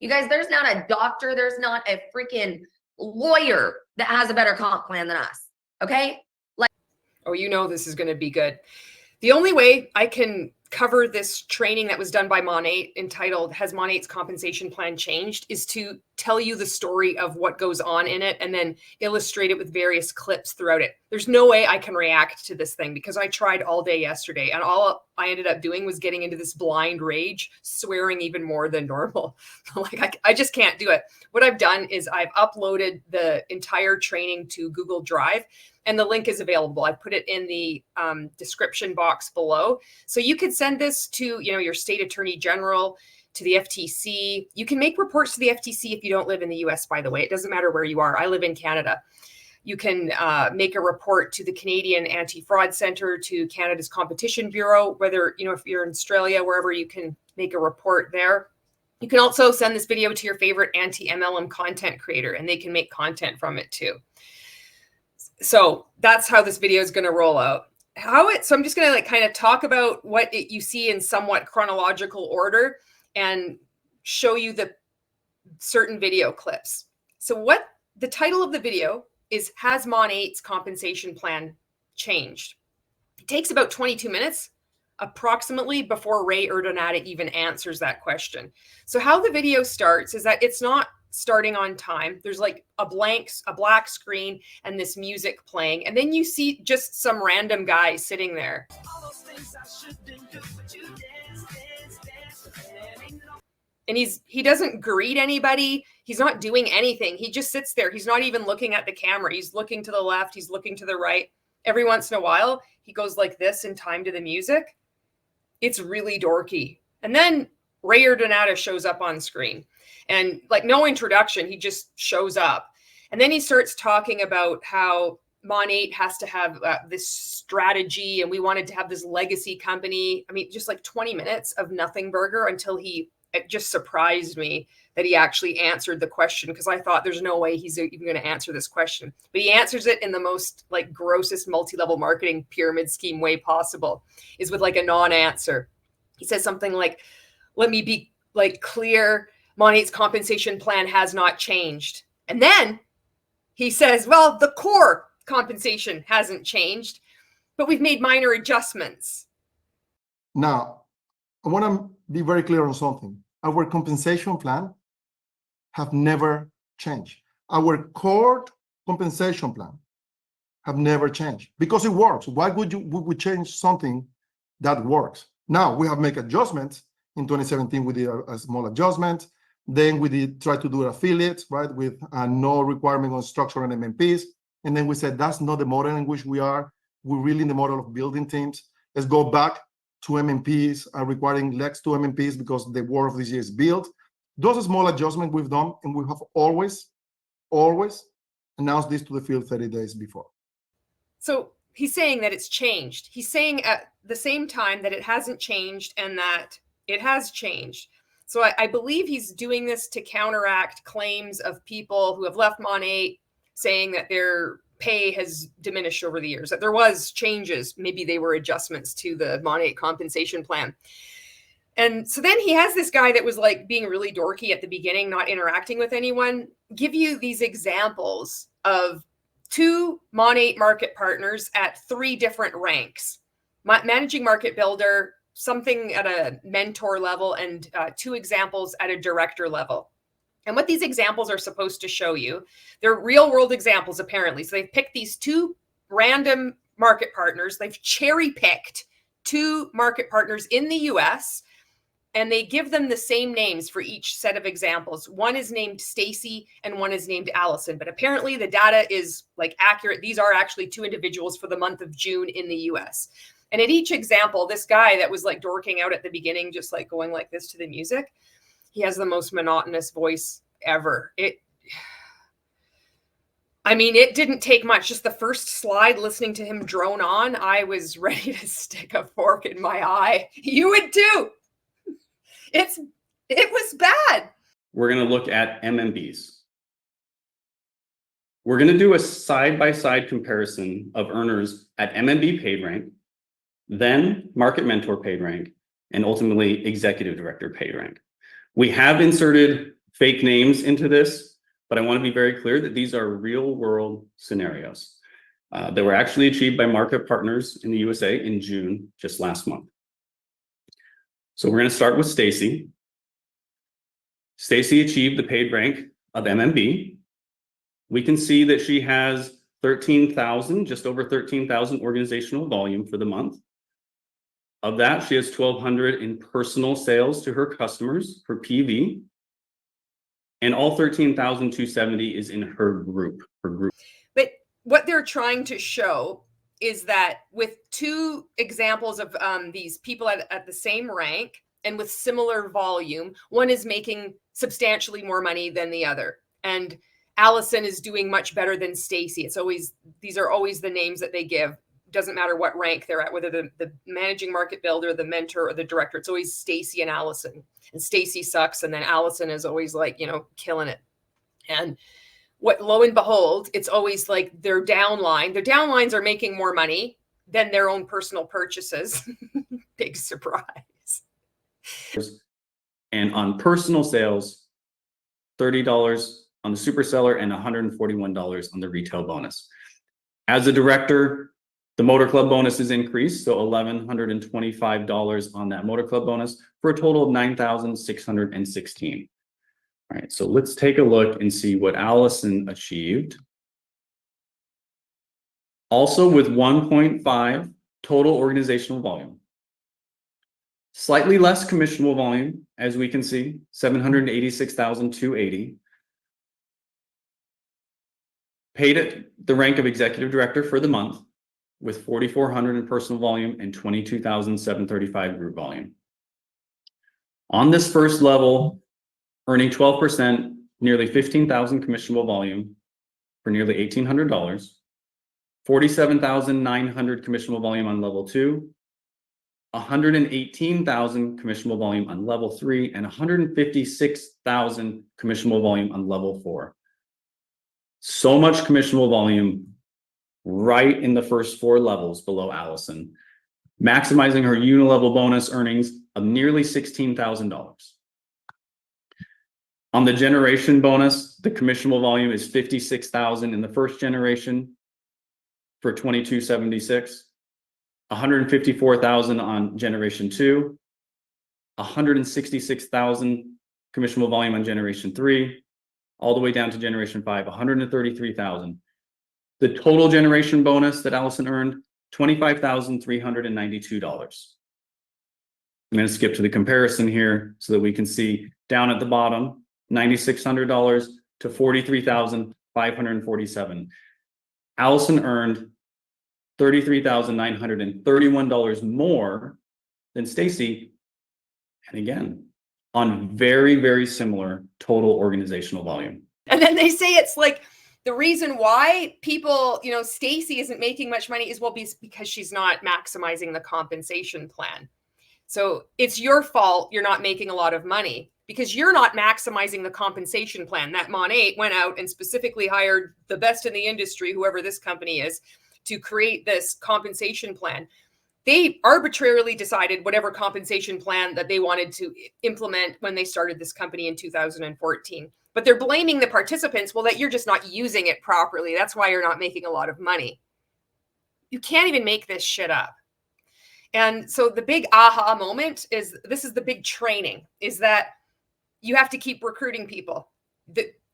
You guys, there's not a doctor, there's not a freaking lawyer that has a better comp plan than us. Okay? Like, oh, you know this is going to be good. The only way I can cover this training that was done by Monat entitled "Has Monat's Compensation Plan Changed?" is to tell you the story of what goes on in it and then illustrate it with various clips throughout it. There's no way I can react to this thing because I tried all day yesterday and all I ended up doing was getting into this blind rage, swearing even more than normal. Like I just can't do it. What I've done is I've uploaded the entire training to Google Drive. And the link is available. I put it in the description box below. So you could send this to, your state attorney general, to the FTC. You can make reports to the FTC if you don't live in the US, by the way. It doesn't matter where you are. I live in Canada. You can make a report to the Canadian Anti-Fraud Centre, to Canada's Competition Bureau, whether, if you're in Australia, wherever you can make a report there. You can also send this video to your favorite anti-MLM content creator, and they can make content from it too. So that's how this video is going to roll out. So I'm just going to kind of talk about what you see in somewhat chronological order and show you the certain video clips. So what the title of the video is, Has Monat's Compensation Plan Changed? It takes about 22 minutes approximately before Ray Urdaneta even answers that question. So how the video starts is that it's not starting on time. There's like a black screen and this music playing. And then you see just some random guy sitting there. And he doesn't greet anybody. He's not doing anything. He just sits there. He's not even looking at the camera. He's looking to the left. He's looking to the right. Every once in a while, he goes like this in time to the music. It's really dorky. And then Ray Urdaneta shows up on screen. And like no introduction, he just shows up. And then he starts talking about how Monat has to have this strategy and we wanted to have this legacy company. I mean, just like 20 minutes of nothing burger until it just surprised me that he actually answered the question, because I thought there's no way he's even going to answer this question. But he answers it in the most like grossest multi-level marketing pyramid scheme way possible, is with like a non-answer. He says something like, let me be like clear, Monat's compensation plan has not changed. And then he says, well, the core compensation hasn't changed, but we've made minor adjustments. Now, I want to be very clear on something. Our compensation plan have never changed. Our core compensation plan have never changed because it works. Why would we change something that works? Now, we have made adjustments. In 2017, we did a small adjustment. Then we try to do affiliates, right, with no requirement on structure and MMPs. And then we said, that's not the model in which we are. We're really in the model of building teams. Let's go back to MMPs, requiring less to MMPs because the work of this year is built. Those small adjustments we've done, and we have always announced this to the field 30 days before. So he's saying that it's changed. He's saying at the same time that it hasn't changed and that it has changed. So I believe he's doing this to counteract claims of people who have left Monat saying that their pay has diminished over the years, that there was changes. Maybe they were adjustments to the Monat compensation plan. And so then he has this guy that was like being really dorky at the beginning, not interacting with anyone, give you these examples of 2 Monat market partners at 3 different ranks: managing market builder, something at a mentor level, and 2 examples at a director level. And what these examples are supposed to show you, they're real world examples apparently. So they've picked these 2 random market partners. They've cherry picked 2 market partners in the US, and they give them the same names for each set of examples. One is named Stacy and one is named Allison, but apparently the data is like accurate. These are actually 2 individuals for the month of June in the US. And at each example, this guy that was like dorking out at the beginning, just like going like this to the music, he has the most monotonous voice ever. I mean, it didn't take much. Just the first slide, listening to him drone on, I was ready to stick a fork in my eye. You would too. It was bad. We're going to look at MMBs. We're going to do a side-by-side comparison of earners at MMB paid rank, then market mentor paid rank, and ultimately executive director paid rank. We have inserted fake names into this, but I want to be very clear that these are real world scenarios that were actually achieved by market partners in the USA in June, just last month. So we're going to start with Stacy. Stacy achieved the paid rank of MMB. We can see that she has 13,000, just over 13,000 organizational volume for the month. Of that, she has 1,200 in personal sales to her customers, her PV, and all 13,270 is in her group. But what they're trying to show is that with two examples of these people at the same rank and with similar volume, one is making substantially more money than the other. And Allison is doing much better than Stacy. It's always, these are always the names that they give. Doesn't matter what rank they're at, whether the managing market builder, the mentor, or the director. It's always Stacy and Allison. And Stacy sucks, and then Allison is always like, you know, killing it. And what, lo and behold, it's always like their downline. Their downlines are making more money than their own personal purchases. Big surprise. And on personal sales, $30 on the super seller and $141 on the retail bonus. As a director, the motor club bonus is increased, so $1,125 on that motor club bonus for a total of $9,616. All right, so let's take a look and see what Allison achieved. Also with 1.5 total organizational volume. Slightly less commissionable volume, as we can see, 786,280. Paid at the rank of executive director for the month with 4,400 in personal volume and 22,735 group volume. On this first level, earning 12%, nearly 15,000 commissionable volume for nearly $1,800, 47,900 commissionable volume on level 2, 118,000 commissionable volume on level 3, and 156,000 commissionable volume on level 4. So much commissionable volume right in the first 4 levels below Allison, maximizing her unilevel bonus earnings of nearly $16,000. On the generation bonus, the commissionable volume is 56,000 in the first generation for 2276, 154,000 on generation 2, 166,000 commissionable volume on generation 3, all the way down to generation 5, 133,000. The total generation bonus that Allison earned, $25,392. I'm going to skip to the comparison here so that we can see down at the bottom, $9,600 to $43,547. Allison earned $33,931 more than Stacy, and again, on very, very similar total organizational volume. And then they say it's like the reason why people, you know, Stacy isn't making much money is, well, because she's not maximizing the compensation plan. So it's your fault you're not making a lot of money because you're not maximizing the compensation plan. That Monat went out and specifically hired the best in the industry, whoever this company is, to create this compensation plan. They arbitrarily decided whatever compensation plan that they wanted to implement when they started this company in 2014. But they're blaming the participants, well, that you're just not using it properly. That's why you're not making a lot of money. You can't even make this shit up. And so the big aha moment is, this is the big training, is that you have to keep recruiting people.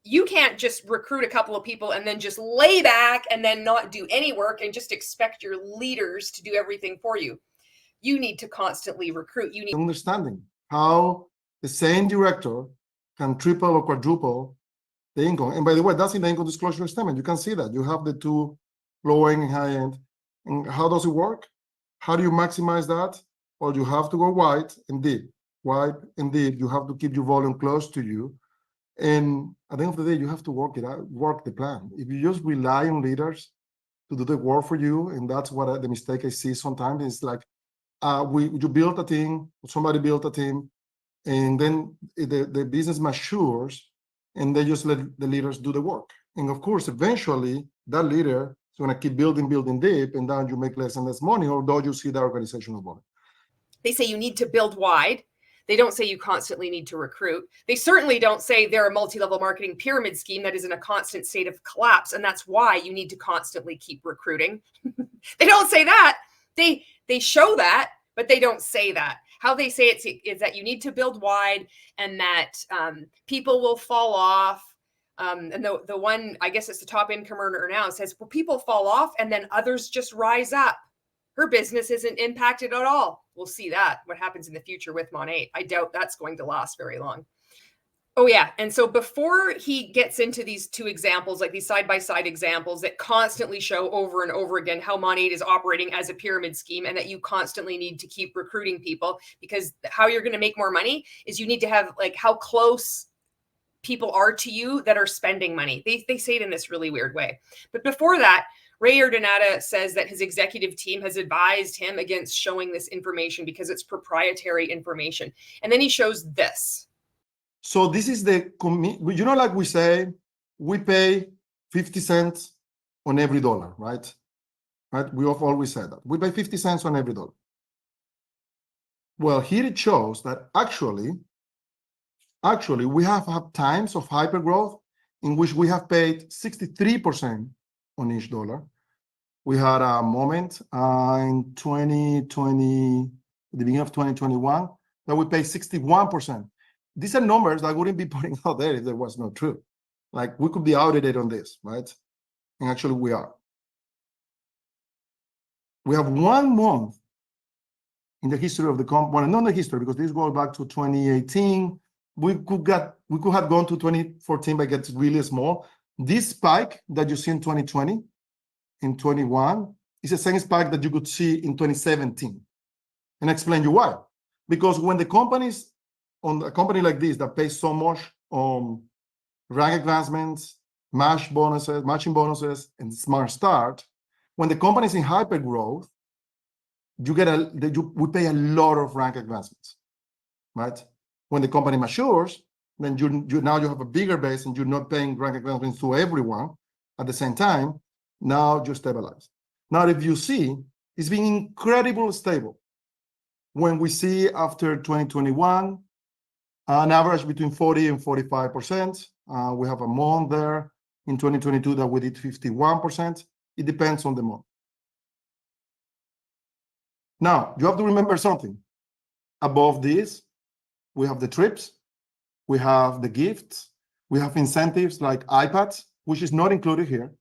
You can't just recruit a couple of people and then just lay back and then not do any work and just expect your leaders to do everything for you. You need to constantly recruit. You need understanding how the same director can triple or quadruple the income. And by the way, that's in the income disclosure statement. You can see that you have the two low end and high end. And how does it work? How do you maximize that? Well, you have to go wide and deep. Wide and deep. You have to keep your volume close to you. And at the end of the day, you have to work it out, work the plan. If you just rely on leaders to do the work for you, and that's what the mistake I see sometimes is like, you build a team, somebody built a team, and then the business matures, and they just let the leaders do the work. And of course, eventually, that leader is going to keep building deep, and then you make less and less money, although you see the organizational money. They say you need to build wide. They don't say you constantly need to recruit. They certainly don't say they're a multi-level marketing pyramid scheme that is in a constant state of collapse, and that's why you need to constantly keep recruiting. They don't say that. They show that, but they don't say that. How they say it is that you need to build wide, and that people will fall off. And the one, I guess it's the top income earner now, says, well, people fall off and then others just rise up. Her business isn't impacted at all. We'll see that, what happens in the future with Monat. I doubt that's going to last very long. Oh yeah, and so before he gets into these two examples, like these side-by-side examples that constantly show over and over again how Monat is operating as a pyramid scheme, and that you constantly need to keep recruiting people, because how you're going to make more money is you need to have like how close people are to you that are spending money. They say it in this really weird way. But before that, Brear says that his executive team has advised him against showing this information because it's proprietary information. And then he shows this. So this is the, you know, like we say, we pay 50 cents on every dollar, right? Right? We have always said that. We pay 50 cents on every dollar. Well, here it shows that actually, we have had times of hypergrowth in which we have paid 63% on each dollar. We had a moment in 2020, the beginning of 2021, that we paid 61%. These are numbers that I wouldn't be putting out there if there was no truth. Like, we could be audited on this, right? And actually we are. We have 1 month in the history of the company, well, not the history, because this goes back to 2018. We could have gone to 2014, but it gets really small. This spike that you see in 2020, in 21, is the same spike that you could see in 2017. And I explain you why. Because when the companies, on a company like this that pays so much on rank advancements, matching bonuses, and smart start, when the company is in hyper growth, we pay a lot of rank advancements, right? When the company matures, then now you have a bigger base and you're not paying rank advancements to everyone at the same time. Now you stabilize. Now, if you see, it's been incredibly stable. When we see after 2021, an average between 40 and 45%. We have a month there in 2022 that we did 51%. It depends on the month. Now, you have to remember something. Above this, we have the trips, we have the gifts, we have incentives like iPads, which is not included here.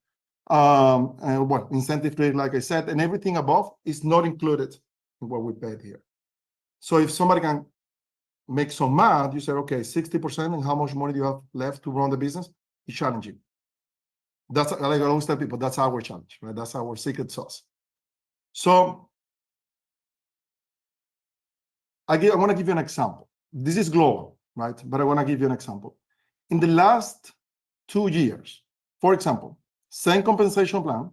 And what incentive trade, like I said, and everything above is not included in what we paid here. So if somebody can make some math, you say, okay, 60%, and how much money do you have left to run the business? It's challenging. That's, like I always tell people, that's our challenge, right? That's our secret sauce. So I want to give you an example. This is global, right? But I want to give you an example. In the last 2 years, for example, same compensation plan,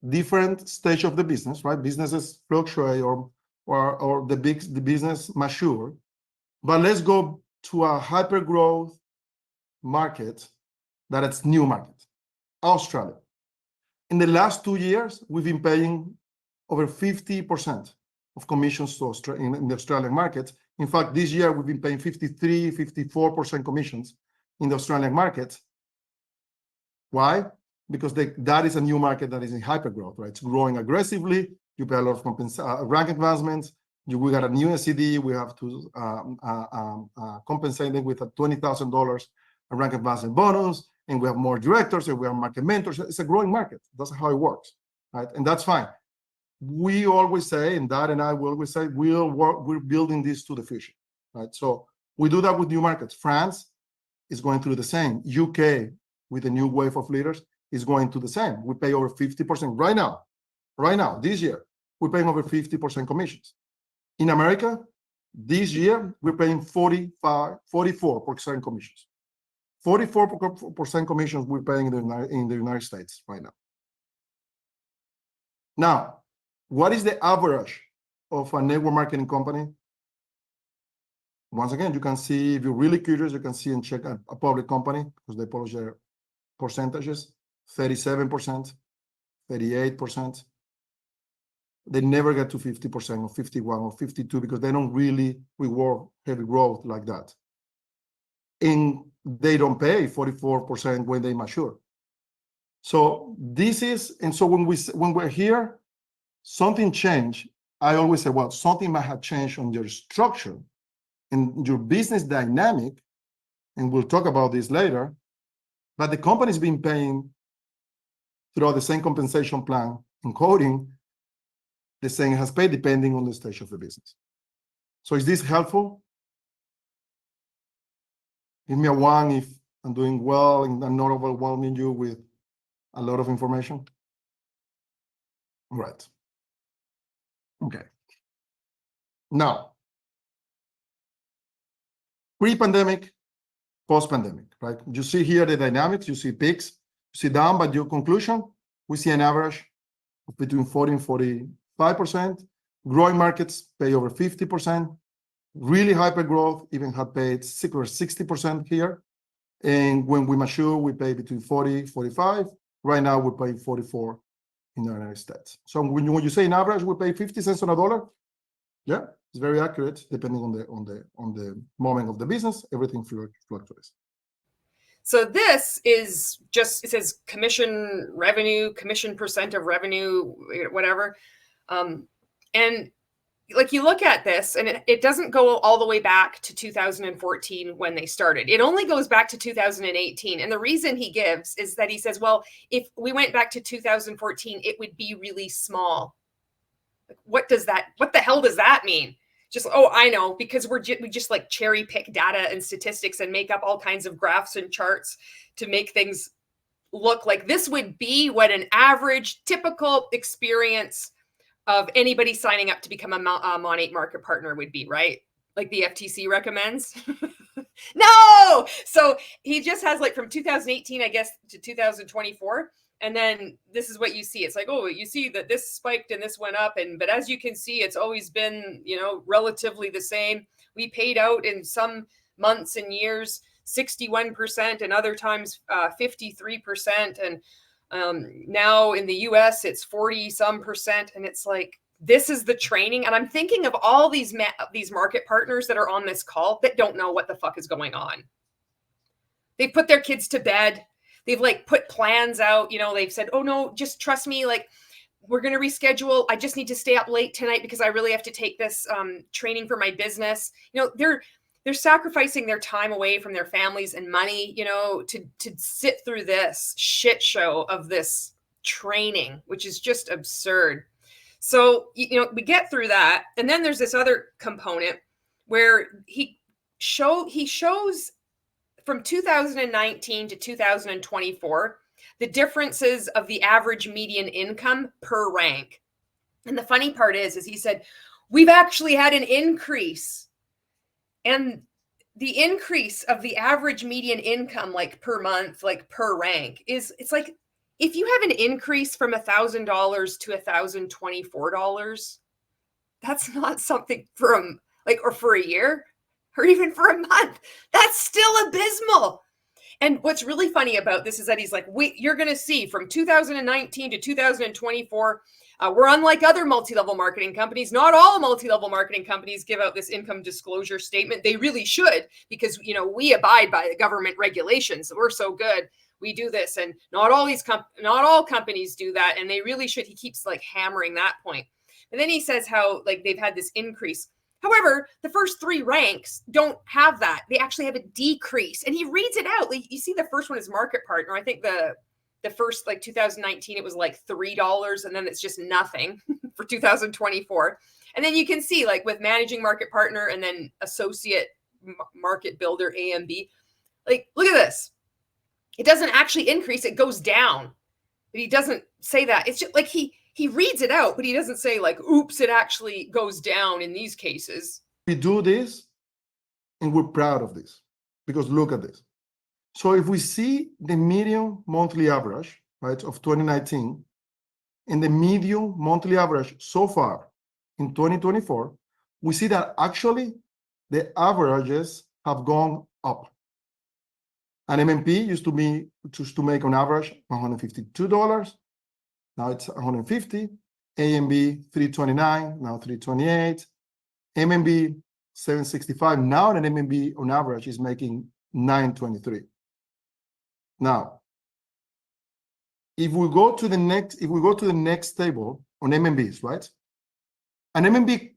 different stage of the business, right? Businesses fluctuate or the business mature. But let's go to a hyper growth market that it's new market, Australia. In the last 2 years, we've been paying over 50% of commissions to in the Australian market. In fact, this year we've been paying 53, 54% commissions in the Australian market. Why? Because that is a new market that is in hyper growth, right? It's growing aggressively. You pay a lot of rank advancements. We got a new SED. We have to compensate them with a $20,000 rank advancement bonus, and we have more directors, and we have market mentors. It's a growing market. That's how it works, right? And that's fine. We always say, and Dad and I will always say, we're building this to the future, right? So we do that with new markets. France is going through the same. UK, with a new wave of leaders, is going to the same. We pay over 50% right now, this year, we're paying over 50% commissions. In America, this year, we're paying 44% commissions. 44% commissions we're paying in the United States right now. Now, what is the average of a network marketing company? Once again, you can see, if you're really curious, you can see and check a public company, because they publish their percentages, 37%, 38%. they never get to 50% or 51 or 52 because they don't really reward heavy growth like that. And they don't pay 44% when they mature. So this is, and so when we're here, something changed. I always say, well, something might have changed on your structure and your business dynamic, and we'll talk about this later, but the company's been paying throughout the same compensation plan and coding, the same has paid depending on the stage of the business. So is this helpful? Give me a 1 if I'm doing well and I'm not overwhelming you with a lot of information. Right. Okay. Now, pre-pandemic, post-pandemic, right? You see here the dynamics, you see peaks, you see down, but your conclusion, we see an average of between 40 and 45%. Growing markets pay over 50%. Really hyper growth even have paid 6 or 60% here. And when we mature, we pay between 40, 45. Right now, we pay 44 in the United States. So when you say in average, we pay 50 cents on a dollar. Yeah, it's very accurate depending on the moment of the business. Everything fluctuates. So this is just, it says commission revenue, commission percent of revenue, whatever. And like you look at this and it doesn't go all the way back to 2014 when they started. It only goes back to 2018. And the reason he gives is that he says, well, if we went back to 2014, it would be really small. What the hell does that mean? Just, oh, I know, because we just like cherry pick data and statistics and make up all kinds of graphs and charts to make things look like this would be what an average typical experience of anybody signing up to become a Monat market partner would be, right? Like the FTC recommends. No. So he just has like from 2018, I guess, to 2024. And then this is what you see. It's like, oh, you see that this spiked and this went up. But as you can see, it's always been, relatively the same. We paid out in some months and years 61% and other times 53%. And now in the US, it's 40-some%. And it's like, this is the training. And I'm thinking of all these market partners that are on this call that don't know what the fuck is going on. They put their kids to bed. They've like put plans out, they've said, oh no, just trust me. Like we're going to reschedule. I just need to stay up late tonight because I really have to take this training for my business. They're sacrificing their time away from their families and money, to sit through this shit show of this training, which is just absurd. So, we get through that. And then there's this other component where he shows from 2019 to 2024, the differences of the average median income per rank. And the funny part is he said, we've actually had an increase. And the increase of the average median income, like per month, like per rank, it's like, if you have an increase from $1,000 to $1,024, that's not something from or for a year or even for a month. That's still abysmal. And what's really funny about this is that he's like, you're going to see from 2019 to 2024, we're unlike other multi-level marketing companies. Not all multi-level marketing companies give out this income disclosure statement. They really should, because, we abide by the government regulations. We're so good. We do this. And not all companies do that. And they really should. He keeps hammering that point. And then he says how they've had this increase. However, the first 3 ranks don't have that. They actually have a decrease. And he reads it out. You see the first one is market partner. I think the first 2019, it was $3, and then it's just nothing for 2024. And then you can see with managing market partner and then associate market builder, A and B, look at this. It doesn't actually increase. It goes down. But he doesn't say that. It's just he reads it out, but he doesn't say oops, it actually goes down in these cases. We do this and we're proud of this because look at this. So if we see the median monthly average, right, of 2019 and the median monthly average so far in 2024, we see that actually the averages have gone up. An MMP used to make on average $152. Now it's $150. AMB 329, now 328, MMB 765. Now an MMB on average is making 923. Now, if we go to the next table on MMBs, right? An MMB,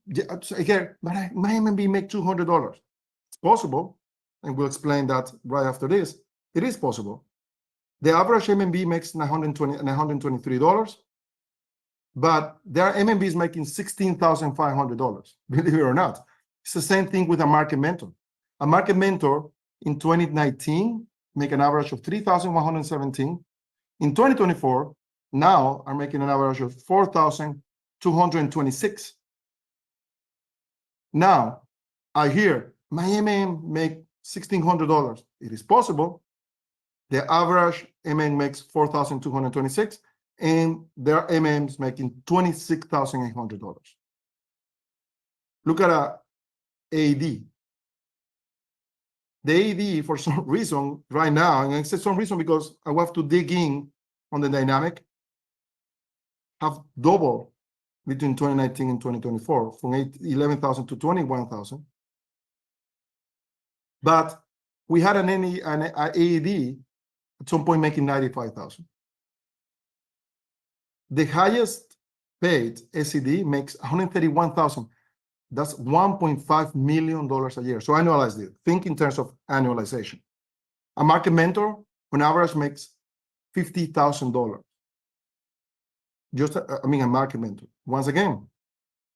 again, but my MMB make $200. It's possible, and we'll explain that right after this. It is possible. The average MMB makes $923, but there are MMBs making $16,500. Believe it or not, it's the same thing with a market mentor. A market mentor in 2019 make an average of $3,117. In 2024, now are making an average of $4,226. Now, I hear my MLM make $1,600. It is possible. The average MLM makes $4,226, and there are MLMs making $26,800. Look at a AD. The AD, for some reason, right now, and I say some reason because I have to dig in on the dynamic, have doubled between 2019 and 2024, from 11,000 to 21,000. But we had an AED at some point making 95,000. The highest paid SED makes 131,000. That's $1.5 million a year. So annualize it. Think in terms of annualization. A market mentor, on average, makes $50,000. Just, a market mentor. Once again,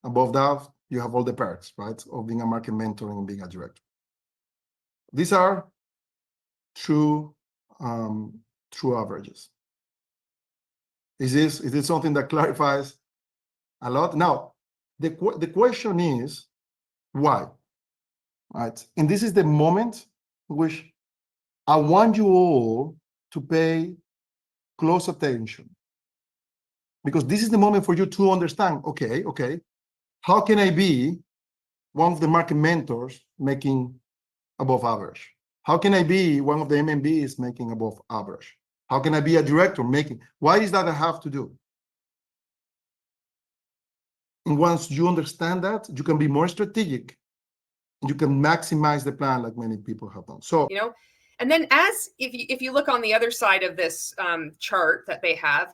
above that, you have all the perks, right, of being a market mentor and being a director. These are true averages. Is this something that clarifies a lot? Now, the question is why, right? And this is the moment in which I want you all to pay close attention, because this is the moment for you to understand, okay, how can I be one of the market mentors making above average? How can I be one of the MMBs making above average? How can I be a director making? Why is that I have to do? And once you understand that, you can be more strategic and you can maximize the plan like many people have done. So, and then if you look on the other side of this chart that they have,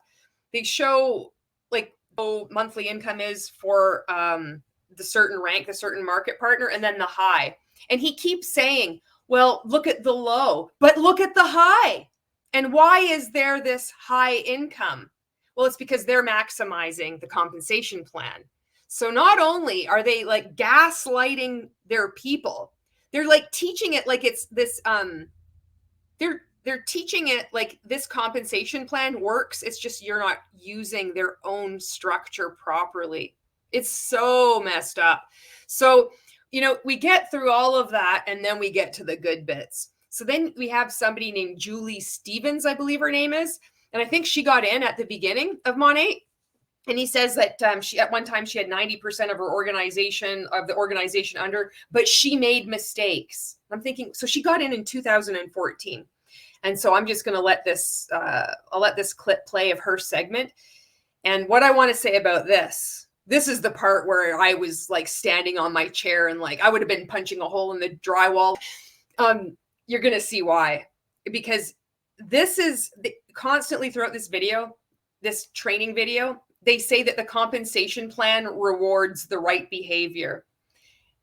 they show like what monthly income is for the certain rank, the certain market partner, and then the high. And he keeps saying, well, look at the low, but look at the high. And why is there this high income? Well, it's because they're maximizing the compensation plan. So not only are they like gaslighting their people, they're like teaching it like it's this, they're teaching it like this compensation plan works. It's just you're not using their own structure properly. It's so messed up. So, we get through all of that and then we get to the good bits. So then we have somebody named Julie Stevens, I believe her name is. And I think she got in at the beginning of Monat. And he says that she at one time she had 90% of her organization under, but she made mistakes. I'm thinking, so she got in 2014. And so I'm just going to let this, I'll let this clip play of her segment. And what I want to say about this is the part where I was like standing on my chair and like I would have been punching a hole in the drywall. You're going to see why, because this is constantly throughout this video, this training video, they say that the compensation plan rewards the right behavior.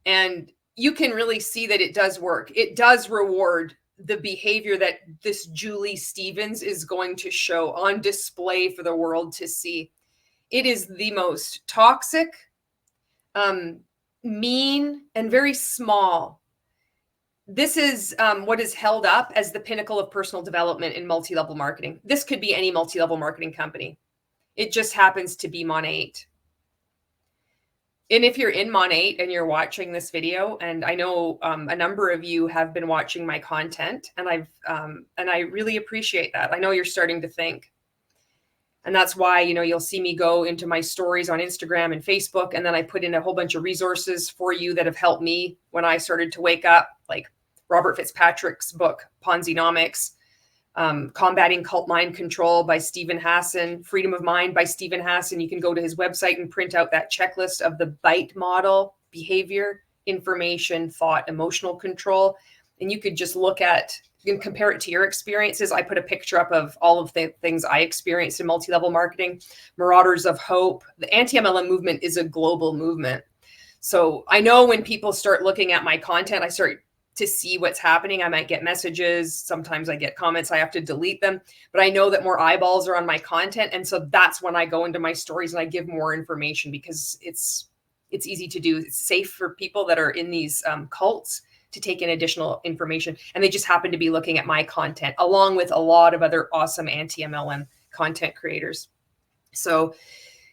And you can really see that it does work. It does reward the behavior that this Julie Stevens is going to show on display for the world to see. It is the most toxic, mean, and very small. This is what is held up as the pinnacle of personal development in multi-level marketing. This could be any multi-level marketing company. It just happens to be Monat. And if you're in Monat and you're watching this video, and I know a number of you have been watching my content, and I really appreciate that. I know you're starting to think. And that's why, you'll see me go into my stories on Instagram and Facebook, and then I put in a whole bunch of resources for you that have helped me when I started to wake up, like Robert Fitzpatrick's book, Ponzi-nomics, Combating Cult Mind Control by Stephen Hassan, Freedom of Mind by Stephen Hassan. You can go to his website and print out that checklist of the BITE model: behavior, information, thought, emotional control. And you could just look at, you can compare it to your experiences. I put a picture up of all of the things I experienced in multi-level marketing. Marauders of Hope. The anti-MLM movement is a global movement. So I know when people start looking at my content, I start to see what's happening. I might get messages. Sometimes I get comments. I have to delete them, but I know that more eyeballs are on my content. And so that's when I go into my stories and I give more information, because it's easy to do. It's safe for people that are in these cults to take in additional information. And they just happen to be looking at my content along with a lot of other awesome anti-MLM content creators. So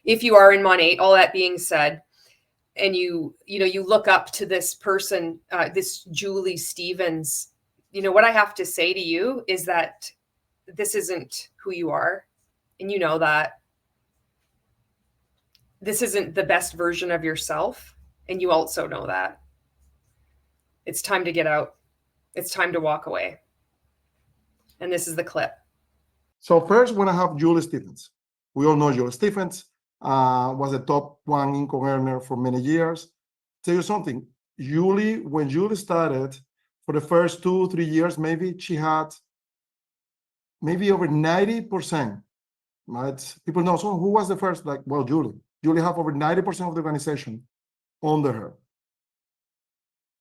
if you are in Monat, all that being said, and you look up to this person, this Julie Stevens, what I have to say to you is that this isn't who you are. And you know that this isn't the best version of yourself. And you also know that. It's time to get out. It's time to walk away. And this is the clip. So first, when I have Julie Stevens, we all know Julie Stevens. Was a top 1 income earner for many years. Tell you something, when Julie started, for the first 2-3 years, maybe she had maybe over 90%, right? People know, so who was the first? Like, well, Julie. Julie have over 90% of the organization under her.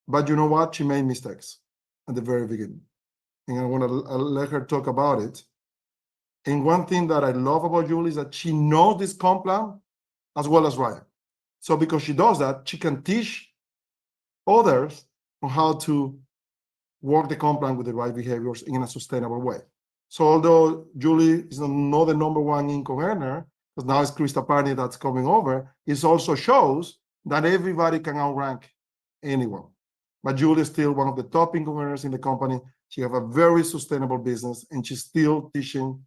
But you know what? She made mistakes at the very beginning. And I want to let her talk about it. And one thing that I love about Julie is that she knows this comp plan as well as Ryan. So because she does that, she can teach others on how to work the comp plan with the right behaviors in a sustainable way. So although Julie is not the #1 income earner, because now it's Krista Parney that's coming over, it also shows that everybody can outrank anyone. But Julie is still one of the top income earners in the company. She has a very sustainable business, and she's still teaching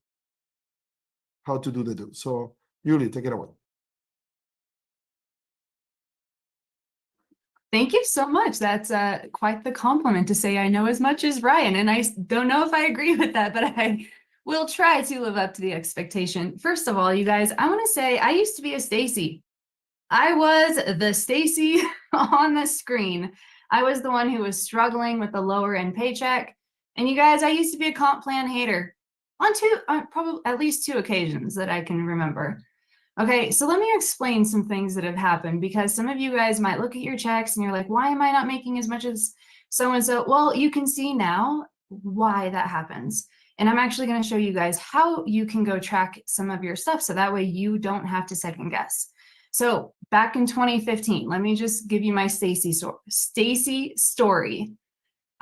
how to do the do. So, Julie, take it away. Thank you so much. That's quite the compliment to say I know as much as Ryan. And I don't know if I agree with that, but I will try to live up to the expectation. First of all, you guys, I want to say I used to be a Stacy. I was the Stacy on the screen. I was the one who was struggling with the lower end paycheck. And you guys, I used to be a comp plan hater on probably at least 2 occasions that I can remember. Okay, so let me explain some things that have happened, because some of you guys might look at your checks and you're like, why am I not making as much as so-and-so? Well, you can see now why that happens. And I'm actually going to show you guys how you can go track some of your stuff, so that way you don't have to second guess. So back in 2015, let me just give you my Stacy story.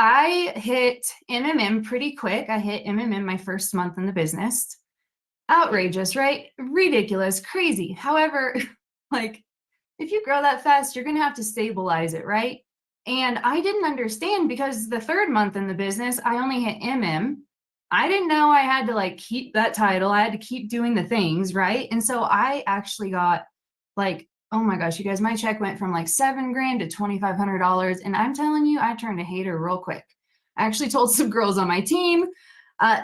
I hit MLM pretty quick. I hit MLM my first month in the business. Outrageous, right? Ridiculous, crazy. However, like, if you grow that fast, you're going to have to stabilize it, right? And I didn't understand, because the 3rd month in the business, I only hit MM. I didn't know I had to like keep that title. I had to keep doing the things, right? And so I actually got like, oh my gosh, you guys, my check went from like $7,000 to $2,500. And I'm telling you, I turned a hater real quick. I actually told some girls on my team,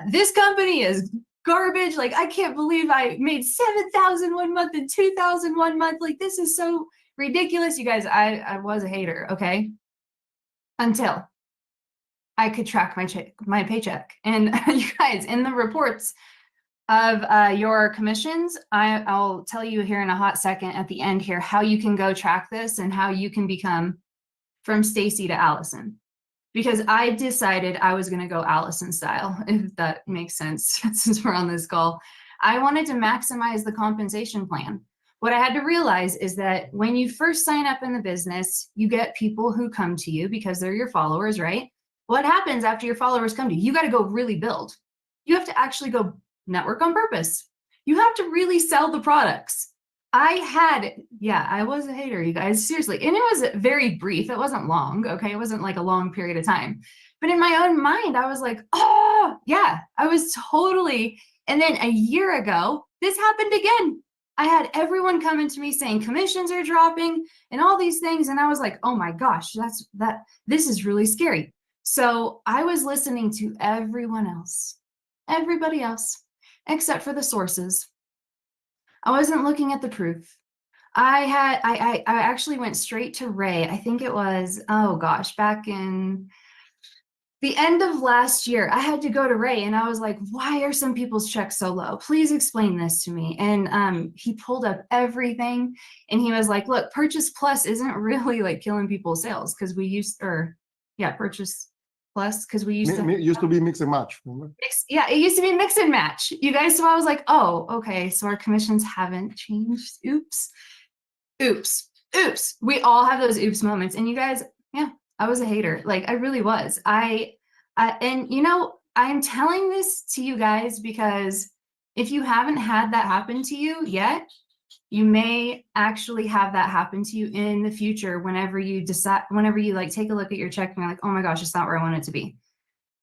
this company is garbage. Like, I can't believe I made $7,000 one month and $2,000 one month. Like, this is so ridiculous. You guys, I was a hater, okay? Until I could track my paycheck. And you guys, in the reports of your commissions, I'll tell you here in a hot second at the end here how you can go track this and how you can become from Stacy to Allison. Because I decided I was going to go Allison style, if that makes sense, since we're on this call. I wanted to maximize the compensation plan. What I had to realize is that when you first sign up in the business, you get people who come to you because they're your followers, right? What happens after your followers come to you? You got to go really build. You have to actually go network on purpose. You have to really sell the products. I was a hater, you guys, seriously. And it was very brief. It wasn't long, okay? It wasn't like a long period of time. But in my own mind, I was like, oh, yeah, I was totally. And then a year ago, this happened again. I had everyone coming to me saying commissions are dropping and all these things. And I was like, oh my gosh, this is really scary. So I was listening to everyone else. everybody else, except for the sources. I wasn't looking at the proof. I actually went straight to Ray. I think it was, oh gosh, back in the end of last year, I had to go to Ray and I was like, why are some people's checks so low? Please explain this to me. And he pulled up everything and he was like, look, Purchase Plus isn't really like killing people's sales because we used, or yeah, Purchase Plus, because we used to Used to be mix and match. Remember? yeah, it used to be mix and match. You guys, so I was like, oh, okay, so our commissions haven't changed. Oops. Oops. Oops. We all have those oops moments. And you guys, yeah, I was a hater. Like I really was. And you know, I'm telling this to you guys because if you haven't had that happen to you yet, you may actually have that happen to you in the future whenever you decide, whenever you like take a look at your check and you're like, oh my gosh, it's not where I want it to be.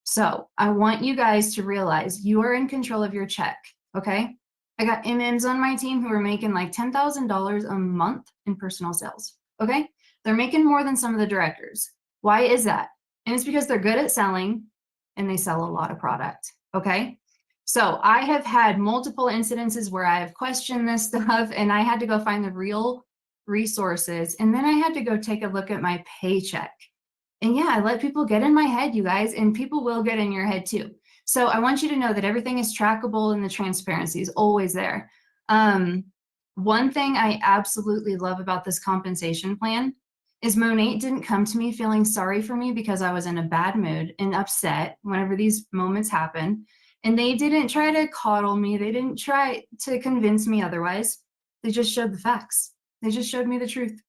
So I want you guys to realize you are in control of your check. Okay. I got MMs on my team who are making like $10,000 a month in personal sales. Okay. They're making more than some of the directors. Why is that? And it's because they're good at selling and they sell a lot of product. Okay. So I have had multiple incidences where I have questioned this stuff and I had to go find the real resources. And then I had to go take a look at my paycheck. And yeah, I let people get in my head, you guys, and people will get in your head too. So I want you to know that everything is trackable and the transparency is always there. One thing I absolutely love about this compensation plan is Monat didn't come to me feeling sorry for me because I was in a bad mood and upset whenever these moments happen. And they didn't try to coddle me. They didn't try to convince me otherwise. They just showed the facts. They just showed me the truth.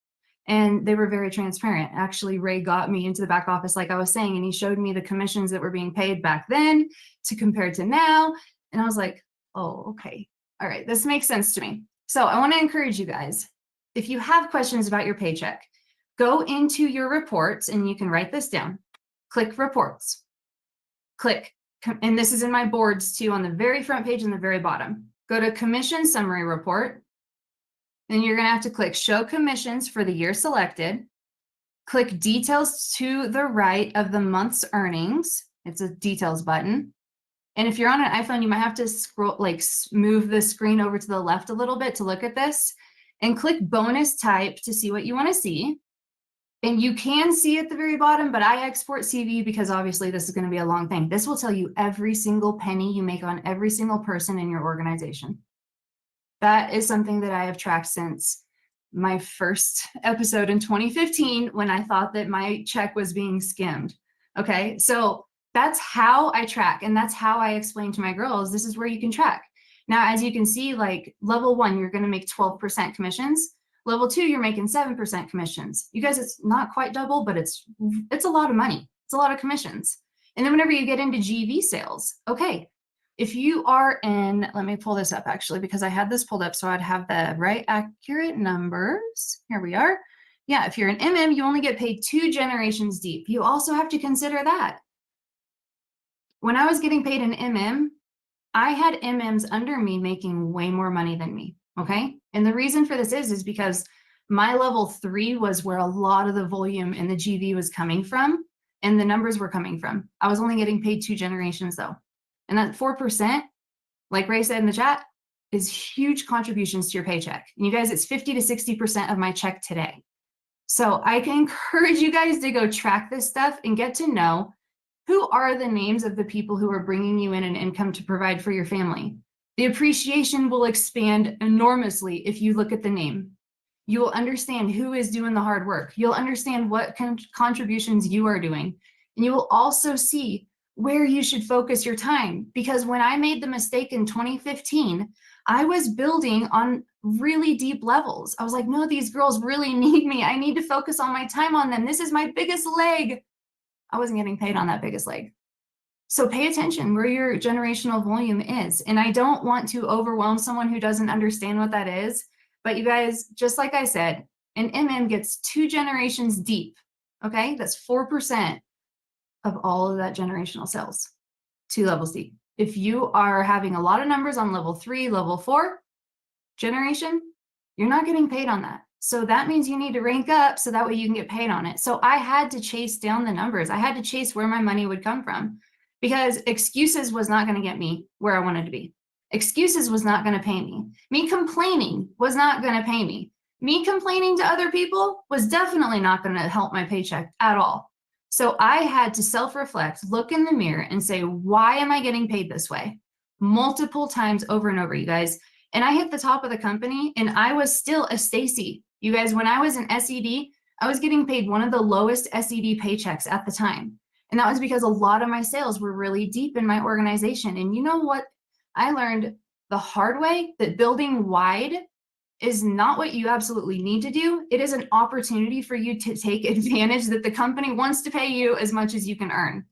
And they were very transparent. Actually, Ray got me into the back office, like I was saying, and he showed me the commissions that were being paid back then to compare to now. And I was like, oh, okay. All right, this makes sense to me. So I want to encourage you guys, if you have questions about your paycheck, go into your reports and you can write this down. Click reports. Click, and this is in my boards too, on the very front page and the very bottom. Go to commission summary report. Then you're going to have to click show commissions for the year selected. Click details to the right of the month's earnings. It's a details button. And if you're on an iPhone, you might have to scroll, like move the screen over to the left a little bit to look at this and click bonus type to see what you want to see. And you can see at the very bottom, but I export CV because obviously this is going to be a long thing. This will tell you every single penny you make on every single person in your organization. That is something that I have tracked since my first episode in 2015 when I thought that my check was being skimmed. Okay, so that's how I track and that's how I explain to my girls, this is where you can track. Now, as you can see, like level 1, you're going to make 12% commissions. Level 2, you're making 7% commissions. You guys, it's not quite double, but it's a lot of money. It's a lot of commissions. And then whenever you get into GV sales, okay, if you are in, let me pull this up actually, because I had this pulled up so I'd have the right accurate numbers. Here we are. Yeah, if you're an MM, you only get paid 2 generations deep. You also have to consider that. When I was getting paid an MM, I had MMs under me making way more money than me, okay? And the reason for this is because my level 3 was where a lot of the volume in the GV was coming from and the numbers were coming from. I was only getting paid 2 generations though. And that 4%, like Ray said in the chat, is huge contributions to your paycheck. And you guys, it's 50 to 60% of my check today. So I can encourage you guys to go track this stuff and get to know who are the names of the people who are bringing you in an income to provide for your family. The appreciation will expand enormously if you look at the name. You will understand who is doing the hard work. You'll understand what contributions you are doing. And you will also see where you should focus your time. Because when I made the mistake in 2015, I was building on really deep levels. I was like, no, these girls really need me. I need to focus all my time on them. This is my biggest leg. I wasn't getting paid on that biggest leg. So pay attention where your generational volume is. And I don't want to overwhelm someone who doesn't understand what that is. But you guys, just like I said, an MM gets 2 generations deep. Okay, that's 4% of all of that generational sales, 2 levels deep. If you are having a lot of numbers on level 3, level 4 generation, you're not getting paid on that. So that means you need to rank up so that way you can get paid on it. So I had to chase down the numbers. I had to chase where my money would come from. because excuses was not going to get me where I wanted to be. Excuses was not going to pay me. Me complaining was not going to pay me. Me complaining to other people was definitely not going to help my paycheck at all. So I had to self-reflect, look in the mirror and say, why am I getting paid this way? Multiple times over and over, you guys. And I hit the top of the company and I was still a Stacy. You guys, when I was an SED, I was getting paid one of the lowest SED paychecks at the time. And that was because a lot of my sales were really deep in my organization. And you know what? I learned the hard way that building wide is not what you absolutely need to do. It is an opportunity for you to take advantage that the company wants to pay you as much as you can earn.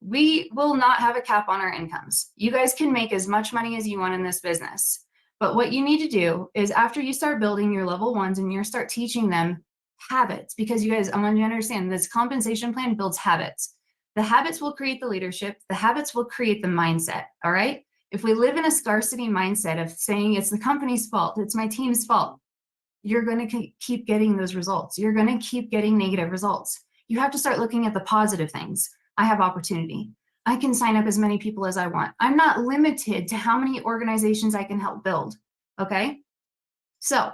We will not have a cap on our incomes. You guys can make as much money as you want in this business. But what you need to do is after you start building your level ones and you start teaching them habits, because you guys, I want you to understand this compensation plan builds habits. The habits will create the leadership. The habits will create the mindset. All right. If we live in a scarcity mindset of saying it's the company's fault, it's my team's fault, you're going to keep getting those results. You're going to keep getting negative results. You have to start looking at the positive things. I have opportunity. I can sign up as many people as I want. I'm not limited to how many organizations I can help build. Okay. So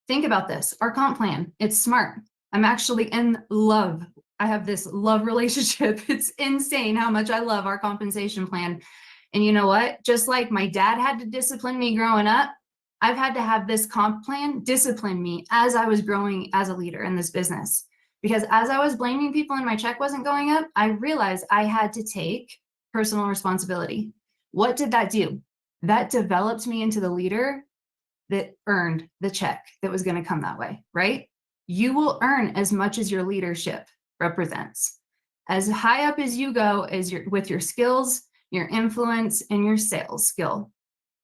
think about this. Our comp plan, it's smart. I'm actually in love. I have this love relationship. It's insane how much I love our compensation plan. And you know what? Just like my dad had to discipline me growing up, I've had to have this comp plan discipline me as I was growing as a leader in this business. Because as I was blaming people and my check wasn't going up, I realized I had to take personal responsibility. What did that do? That developed me into the leader that earned the check that was going to come that way, right? You will earn as much as your leadership represents. As high up as you go with your skills, your influence, and your sales skill.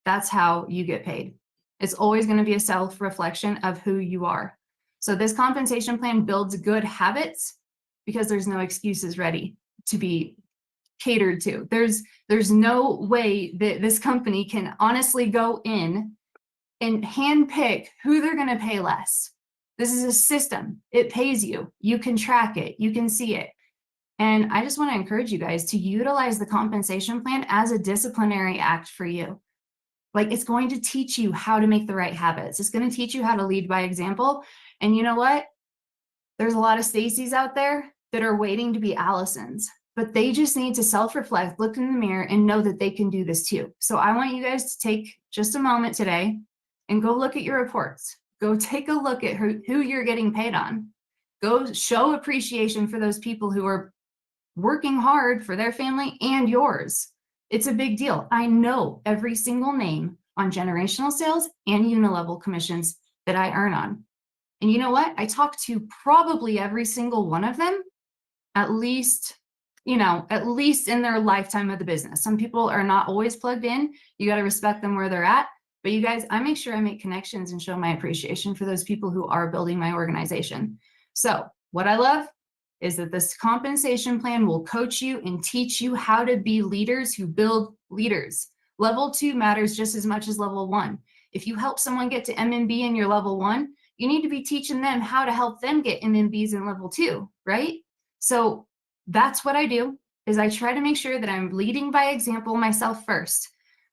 That's how you get paid. It's always going to be a self-reflection of who you are. So this compensation plan builds good habits because there's no excuses ready to be catered to. There's no way that this company can honestly go in and handpick who they're going to pay less. This is a system. It pays you. You can track it. You can see it. And I just want to encourage you guys to utilize the compensation plan as a disciplinary act for you. Like it's going to teach you how to make the right habits. It's going to teach you how to lead by example. And you know what? There's a lot of Stacys out there that are waiting to be Allisons, but they just need to self-reflect, look in the mirror and know that they can do this too. So I want you guys to take just a moment today and go look at your reports. Go take a look at who you're getting paid on. Go show appreciation for those people who are working hard for their family and yours. It's a big deal. I know every single name on generational sales and unilevel commissions that I earn on. And you know what? I talk to probably every single one of them, at least in their lifetime of the business. Some people are not always plugged in. You got to respect them where they're at. But you guys, I make sure I make connections and show my appreciation for those people who are building my organization. So what I love is that this compensation plan will coach you and teach you how to be leaders who build leaders. Level 2 matters just as much as level 1. If you help someone get to MMB in your level 1, you need to be teaching them how to help them get MMBs in level 2, right? So that's what I do, is I try to make sure that I'm leading by example myself first.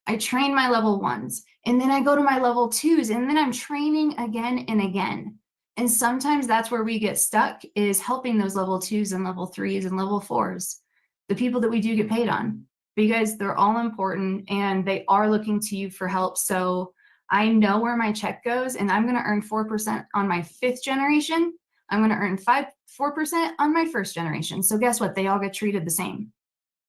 I train my level 1s, and then I go to my level 2s, and then I'm training again and again. And sometimes that's where we get stuck, is helping those level 2s and level 3s and level 4s, the people that we do get paid on. But you guys, they're all important and they are looking to you for help. So I know where my check goes, and I'm going to earn 4% on my 5th generation. I'm going to earn 4% on my 1st generation. So guess what? They all get treated the same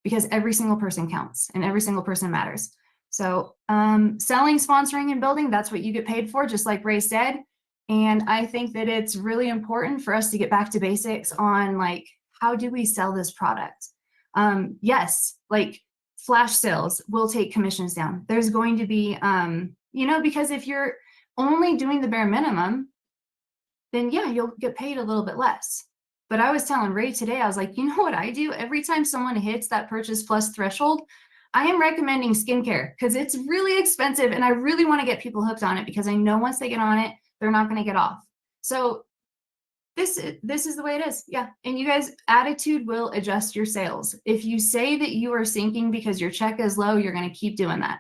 because every single person counts and every single person matters. So selling, sponsoring, and building, that's what you get paid for, just like Ray said. And I think that it's really important for us to get back to basics on like, how do we sell this product? Yes, like flash sales will take commissions down. There's going to be, because if you're only doing the bare minimum, then yeah, you'll get paid a little bit less. But I was telling Ray today, I was like, you know what I do? Every time someone hits that purchase plus threshold, I am recommending skincare because it's really expensive and I really want to get people hooked on it because I know once they get on it, they're not going to get off. So this is the way it is. Yeah. And you guys, attitude will adjust your sales. If you say that you are sinking because your check is low, you're going to keep doing that.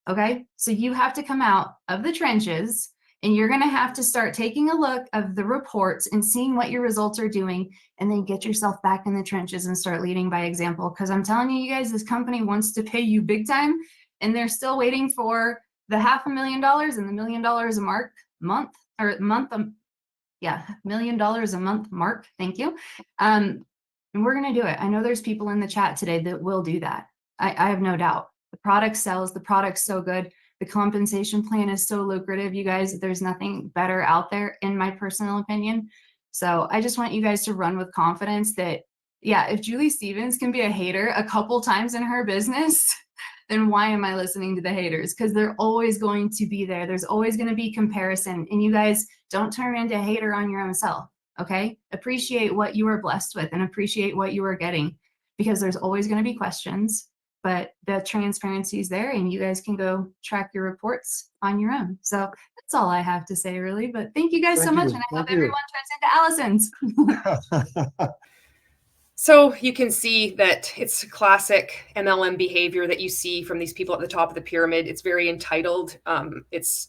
Okay. So you have to come out of the trenches, and you're going to have to start taking a look of the reports and seeing what your results are doing, and then get yourself back in the trenches and start leading by example. Because I'm telling you guys, this company wants to pay you big time, and they're still waiting for the $500,000 and the $1 million a month. Yeah, $1 million a month mark. Thank you. And we're going to do it. I know there's people in the chat today that will do that. I have no doubt. The product sells, the product's so good. The compensation plan is so lucrative, you guys. There's nothing better out there, in my personal opinion. So I just want you guys to run with confidence that, yeah, if Julie Stevens can be a hater a couple times in her business, then why am I listening to the haters? Because they're always going to be there. There's always going to be comparison. And you guys, don't turn into a hater on your own self, okay? Appreciate what you are blessed with and appreciate what you are getting, because there's always going to be questions, but the transparency is there, and you guys can go track your reports on your own. So that's all I have to say, really. But thank you guys so much, and I hope everyone turns into Allison's. So you can see that it's classic MLM behavior that you see from these people at the top of the pyramid. It's very entitled. It's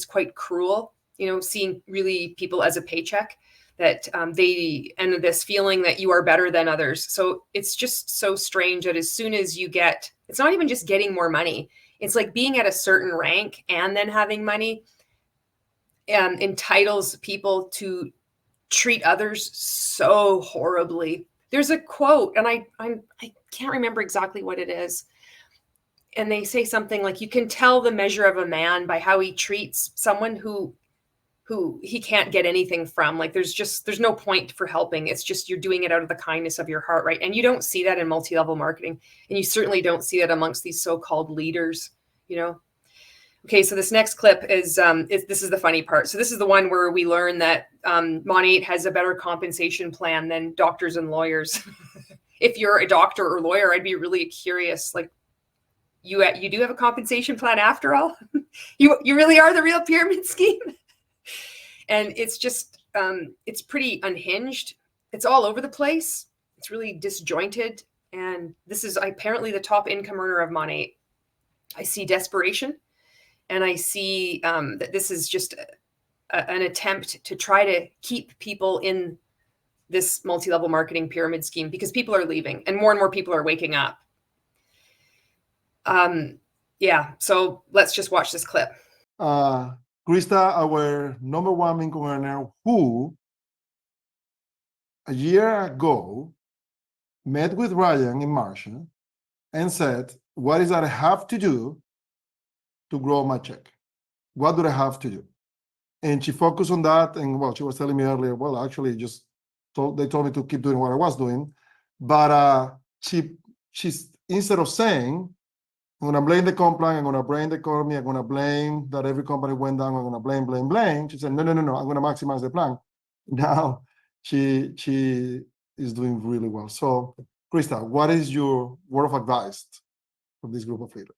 quite cruel, you know, seeing really people as a paycheck, that and this feeling that you are better than others. So it's just so strange that as soon as you get, it's not even just getting more money. It's like being at a certain rank and then having money entitles people to treat others so horribly. There's a quote, and I can't remember exactly what it is. And they say something like, you can tell the measure of a man by how he treats someone who he can't get anything from. Like there's no point for helping. It's just, you're doing it out of the kindness of your heart, right? And you don't see that in multi-level marketing. And you certainly don't see that amongst these so-called leaders, you know? Okay, so this next clip is this is the funny part. So this is the one where we learn that Monat has a better compensation plan than doctors and lawyers. If you're a doctor or lawyer, I'd be really curious. Like, you do have a compensation plan after all? You really are the real pyramid scheme? And it's just it's pretty unhinged. It's all over the place. It's really disjointed. And this is apparently the top income earner of Monat. I see desperation. And I see that this is just an attempt to try to keep people in this multi-level marketing pyramid scheme, because people are leaving and more people are waking up. Yeah, so let's just watch this clip. Krista, our number one income earner, who a year ago met with Ryan in Marshall and said, what is that I have to do to grow my check? What do I have to do? And she focused on that. And well, she was telling me earlier, well, actually they told me to keep doing what I was doing. But she's instead of saying, I'm gonna blame the comp plan, I'm gonna blame the economy, I'm gonna blame that every company went down, I'm gonna blame. She said, no, I'm gonna maximize the plan. Now she is doing really well. So Krista, what is your word of advice for this group of leaders?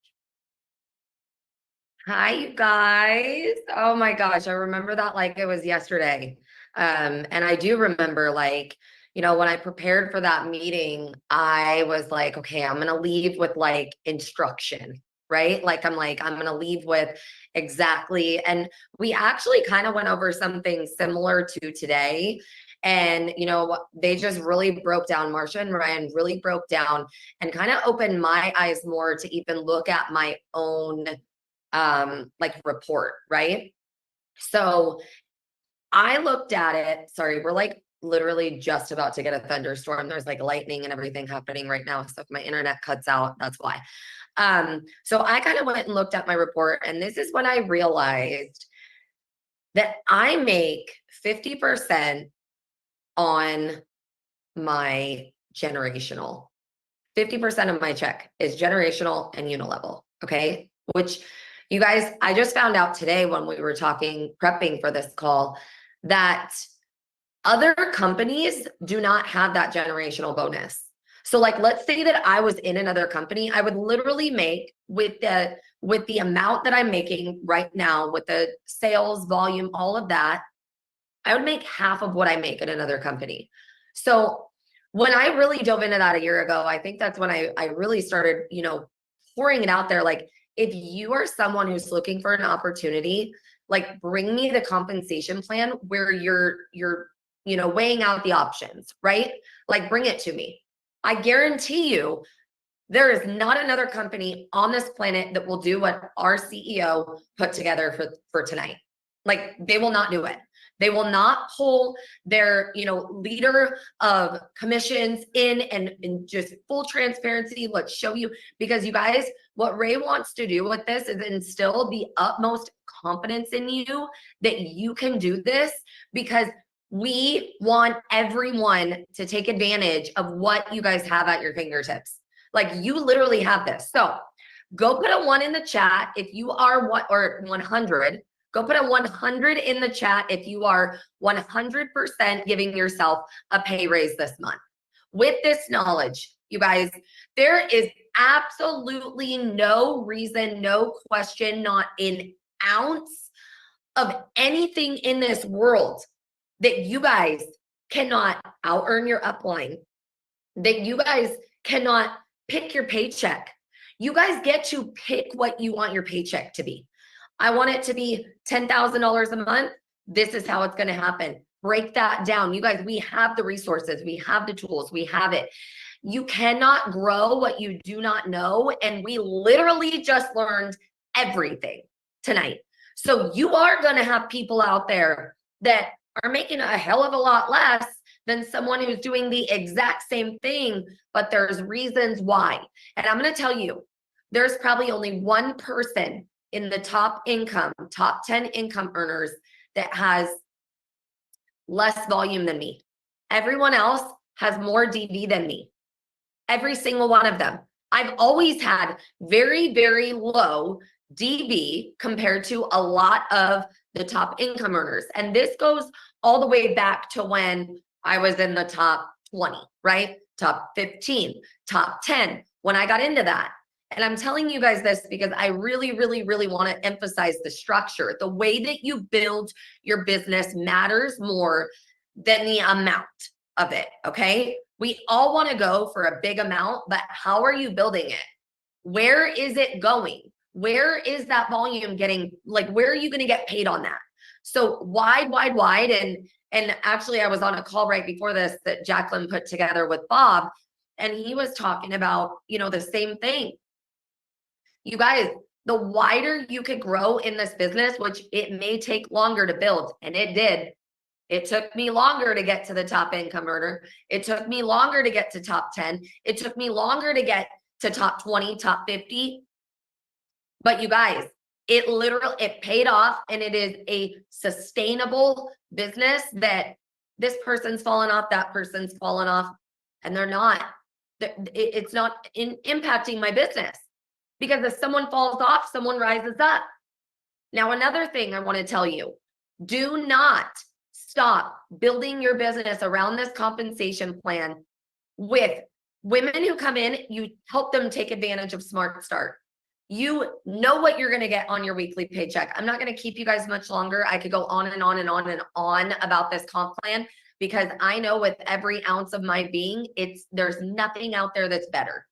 Hi, you guys. Oh my gosh, I remember that like it was yesterday. And I do remember, like, you know, when I prepared for that meeting, I was like, okay, I'm gonna leave with like instruction, right? Like I'm gonna leave with exactly. And we actually kind of went over something similar to today. And, you know, they just really broke down, Marsha and Ryan really broke down and kind of opened my eyes more to even look at my own like report, right? So I looked at it. Sorry, we're like literally just about to get a thunderstorm. There's like lightning and everything happening right now. So if my internet cuts out, that's why. So I kind of went and looked at my report, and this is when I realized that I make 50% on my generational. 50% of my check is generational and unilevel. Okay. Which, you guys, I just found out today when we were prepping for this call, that other companies do not have that generational bonus. So like, let's say that I was in another company, I would literally make with the amount that I'm making right now, with the sales volume, all of that, I would make half of what I make at another company. So when I really dove into that a year ago, I think that's when I really started, you know, pouring it out there. Like, if you are someone who's looking for an opportunity, like, bring me the compensation plan where you're, you know, weighing out the options, right? Like, bring it to me. I guarantee you, there is not another company on this planet that will do what our CEO put together for tonight. Like, they will not do it. They will not pull their, you know, leader of commissions in and just full transparency. Let's show you, because you guys, what Ray wants to do with this is instill the utmost confidence in you that you can do this, because we want everyone to take advantage of what you guys have at your fingertips. Like, you literally have this. So go put a 1 in the chat if you are what, or 100. Go put a 100 in the chat if you are 100% giving yourself a pay raise this month. With this knowledge, you guys, there is absolutely no reason, no question, not an ounce of anything in this world that you guys cannot out-earn your upline, that you guys cannot pick your paycheck. You guys get to pick what you want your paycheck to be. I want it to be $10,000 a month. This is how it's going to happen. Break that down. You guys, we have the resources. We have the tools. We have it. You cannot grow what you do not know. And we literally just learned everything tonight. So you are going to have people out there that are making a hell of a lot less than someone who's doing the exact same thing, but there's reasons why. And I'm going to tell you, there's probably only one person in the top 10 income earners that has less volume than me. Everyone else has more DV than me. Every single one of them. I've always had very, very low DV compared to a lot of the top income earners. And this goes all the way back to when I was in the top 20, right? Top 15, top 10, when I got into that. And I'm telling you guys this because I really, really, really want to emphasize the structure. The way that you build your business matters more than the amount of it, okay? We all want to go for a big amount, but how are you building it? Where is it going? Where is that volume getting, like, where are you going to get paid on that? So wide. And actually I was on a call right before this that Jacqueline put together with Bob, and he was talking about, you know, the same thing. You guys, the wider you could grow in this business, which it may take longer to build, and it did. It took me longer to get to the top income earner. It took me longer to get to top 10. It took me longer to get to top 20, top 50. But you guys, it paid off, and it is a sustainable business that this person's fallen off, that person's fallen off, and they're not. It's not impacting my business, because if someone falls off, someone rises up. Now, another thing I want to tell you, do not stop building your business around this compensation plan with women who come in. You help them take advantage of Smart Start. You know what you're going to get on your weekly paycheck. I'm not going to keep you guys much longer. I could go on and on and on and on about this comp plan, because I know with every ounce of my being, there's nothing out there that's better.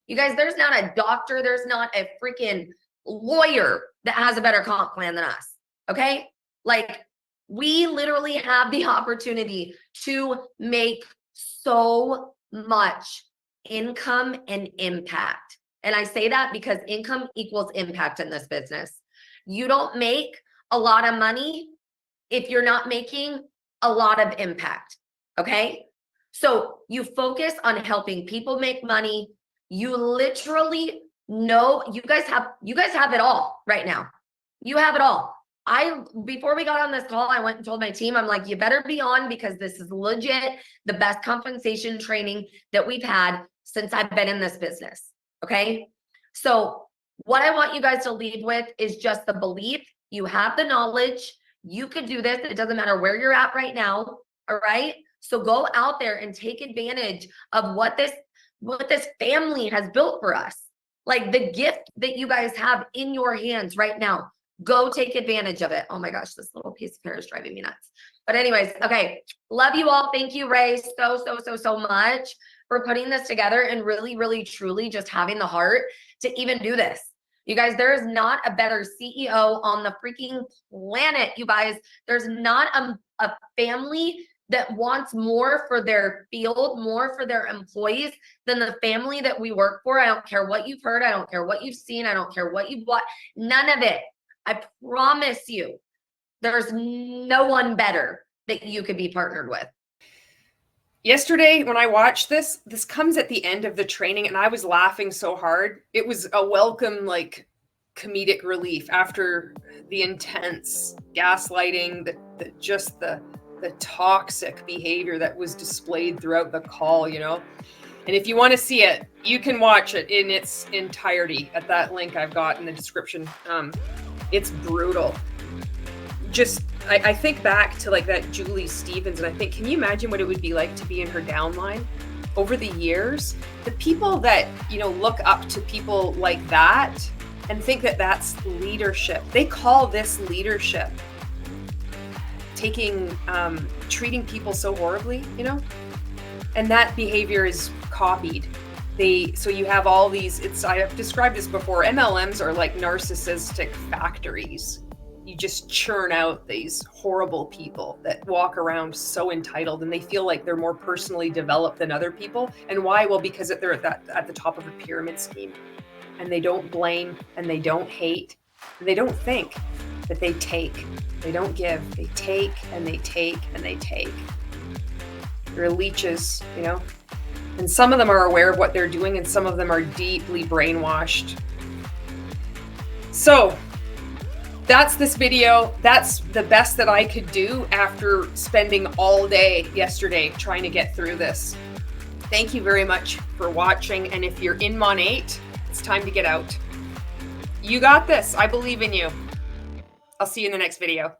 You guys, there's not a doctor, there's not a freaking lawyer that has a better comp plan than us, okay? Like, we literally have the opportunity to make so much income and impact. And I say that because income equals impact in this business. You don't make a lot of money if you're not making a lot of impact, okay? So you focus on helping people make money. You literally know, you guys have it all right now. You have it all. Before we got on this call, I went and told my team, I'm like, you better be on, because this is legit the best compensation training that we've had since I've been in this business. Okay. So what I want you guys to leave with is just the belief. You have the knowledge. You could do this. It doesn't matter where you're at right now. All right. So go out there and take advantage of what this family has built for us. Like, the gift that you guys have in your hands right now. Go take advantage of it. Oh my gosh, this little piece of hair is driving me nuts. But anyways, okay. Love you all. Thank you, Ray, so much for putting this together and really, really, truly just having the heart to even do this. You guys, there is not a better CEO on the freaking planet, you guys. There's not a family that wants more for their field, more for their employees than the family that we work for. I don't care what you've heard. I don't care what you've seen. I don't care what you've watched. None of it. I promise you, there's no one better that you could be partnered with. Yesterday, when I watched this comes at the end of the training, and I was laughing so hard. It was a welcome, like, comedic relief after the intense gaslighting, the toxic behavior that was displayed throughout the call, you know. And if you want to see it, you can watch it in its entirety at that link I've got in the description. It's brutal. Just, I think back to like that Julie Stevens, and I think, can you imagine what it would be like to be in her downline over the years? The people that, you know, look up to people like that and think that that's leadership. They call this leadership. Treating people so horribly, you know? And that behavior is copied. So you have all these, I've described this before, MLMs are like narcissistic factories. You just churn out these horrible people that walk around so entitled, and they feel like they're more personally developed than other people. And why? Well, because they're at the top of a pyramid scheme, and they don't blame, and they don't hate, and they don't think, that they take. They don't give. They take, and they take, and they take. They're leeches, you know? And some of them are aware of what they're doing, and some of them are deeply brainwashed. So that's this video. That's the best that I could do after spending all day yesterday trying to get through this. Thank you very much for watching. And if you're in Monat, it's time to get out. You got this. I believe in you. I'll see you in the next video.